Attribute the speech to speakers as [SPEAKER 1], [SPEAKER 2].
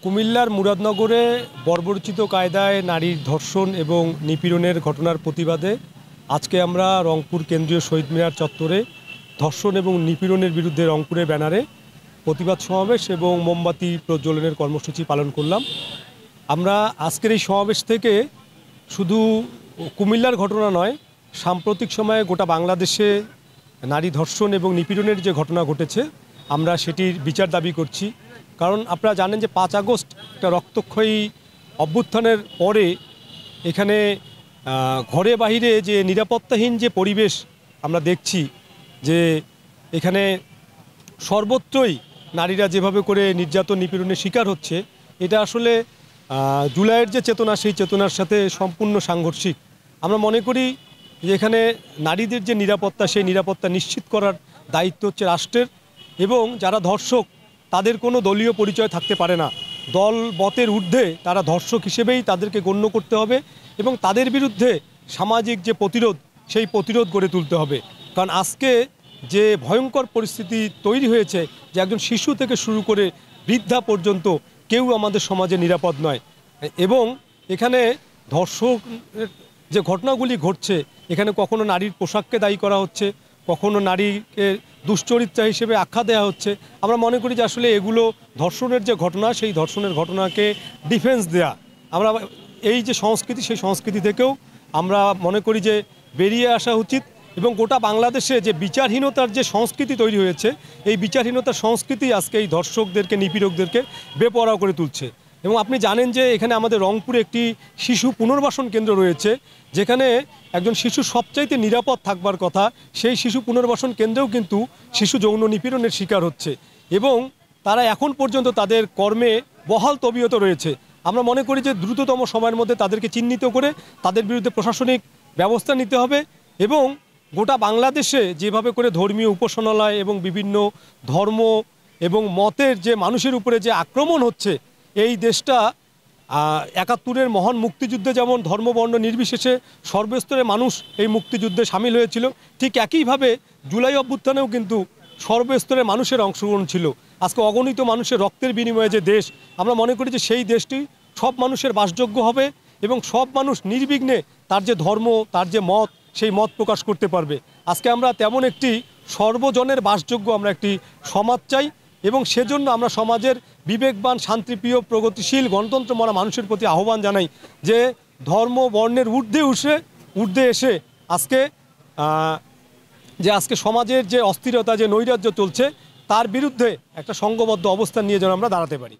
[SPEAKER 1] কুমিল্লার মুরাদনগরে বর্বরচিত কায়দায় নারীর ধর্ষণ এবং নিপীড়নের ঘটনার প্রতিবাদে আজকে আমরা রংপুর কেন্দ্রীয় শহীদ মিনার চত্বরে ধর্ষণ এবং নিপীড়নের বিরুদ্ধে রংপুরের ব্যানারে প্রতিবাদ সমাবেশ এবং মোমবাতি প্রজ্বলনের কর্মসূচি পালন করলাম। আমরা আজকের এই সমাবেশ থেকে শুধু কুমিল্লার ঘটনা নয়, সাম্প্রতিক সময়ে গোটা বাংলাদেশে নারী ধর্ষণ এবং নিপীড়নের যে ঘটনা ঘটেছে আমরা সেটির বিচার দাবি করছি। কারণ আপনারা জানেন যে 5 আগস্ট একটা রক্তক্ষয়ী অভ্যুত্থানের পরে এখানে ঘরে বাহিরে যে নিরাপত্তাহীন যে পরিবেশ আমরা দেখছি, যে এখানে সর্বত্রই নারীরা যেভাবে করে নির্যাতন নিপীড়নের শিকার হচ্ছে, এটা আসলে জুলাইয়ের যে চেতনা সেই চেতনার সাথে সম্পূর্ণ সাংঘর্ষিক। আমরা মনে করি যে এখানে নারীদের যে নিরাপত্তা সেই নিরাপত্তা নিশ্চিত করার দায়িত্ব হচ্ছে রাষ্ট্রের, এবং যারা ধর্ষক তাদের কোনো দলীয় পরিচয় থাকতে পারে না। দল মতের ঊর্ধ্বে তারা ধর্ষক হিসেবেই তাদেরকে গণ্য করতে হবে এবং তাদের বিরুদ্ধে সামাজিক যে প্রতিরোধ সেই প্রতিরোধ গড়ে তুলতে হবে। কারণ আজকে যে ভয়ঙ্কর পরিস্থিতি তৈরি হয়েছে, যে একজন শিশু থেকে শুরু করে বৃদ্ধা পর্যন্ত কেউ আমাদের সমাজে নিরাপদ নয়, এবং এখানে ধর্ষকের যে ঘটনাগুলি ঘটছে এখানে কখনো নারীর পোশাককে দায়ী করা হচ্ছে, কখনো নারীকে দুশ্চরিত্রা হিসেবে আখ্যা দেওয়া হচ্ছে। আমরা মনে করি যে আসলে এগুলো ধর্ষণের যে ঘটনা সেই ধর্ষণের ঘটনাকে ডিফেন্স দেয়া, আমরা এই যে সংস্কৃতি সেই সংস্কৃতি থেকেও আমরা মনে করি যে বেরিয়ে আসা উচিত। এবং গোটা বাংলাদেশে যে বিচারহীনতার যে সংস্কৃতি তৈরি হয়েছে, এই বিচারহীনতার সংস্কৃতি আজকে এই ধর্ষকদেরকে নিপীড়কদেরকে বেপরোয়া করে তুলছে। এবং আপনি জানেন যে এখানে আমাদের রংপুরে একটি শিশু পুনর্বাসন কেন্দ্র রয়েছে, যেখানে একজন শিশু সবচাইতে নিরাপদ থাকবার কথা, সেই শিশু পুনর্বাসন কেন্দ্রেও কিন্তু শিশু যৌন নিপীড়নের শিকার হচ্ছে এবং তারা এখন পর্যন্ত তাদের কর্মে বহাল তবিয়ত রয়েছে। আমরা মনে করি যে দ্রুততম সময়ের মধ্যে তাদেরকে চিহ্নিত করে তাদের বিরুদ্ধে প্রশাসনিক ব্যবস্থা নিতে হবে। এবং গোটা বাংলাদেশে যেভাবে করে ধর্মীয় উপাসনালয় এবং বিভিন্ন ধর্ম এবং মতের যে মানুষের উপরে যে আক্রমণ হচ্ছে, এই দেশটা ৭১-এর মহান মুক্তিযুদ্ধে যেমন ধর্মবর্ণ নির্বিশেষে সর্বস্তরের মানুষ এই মুক্তিযুদ্ধে সামিল হয়েছিল, ঠিক একইভাবে জুলাই অভ্যুত্থানেও কিন্তু সর্বস্তরের মানুষের অংশগ্রহণ ছিল। আজকে অগণিত মানুষের রক্তের বিনিময়ে যে দেশ, আমরা মনে করি যে সেই দেশটি সব মানুষের বাসযোগ্য হবে এবং সব মানুষ নির্বিঘ্নে তার যে ধর্ম, তার যে মত, সেই মত প্রকাশ করতে পারবে। আজকে আমরা তেমন একটি সর্বজনের বাসযোগ্য আমরা একটি সমাজ চাই, এবং সেজন্য আমরা সমাজের বিবেকবান, শান্তিপ্রিয়, প্রগতিশীল, গণতন্ত্র মানা মানুষের প্রতি আহ্বান জানাই যে ধর্ম বর্ণের ঊর্ধ্বে এসে আজকে সমাজের যে অস্থিরতা, যে নৈরাজ্য চলছে, তার বিরুদ্ধে একটা সংঘবদ্ধ অবস্থান নিয়ে যেন আমরা দাঁড়াতে পারি।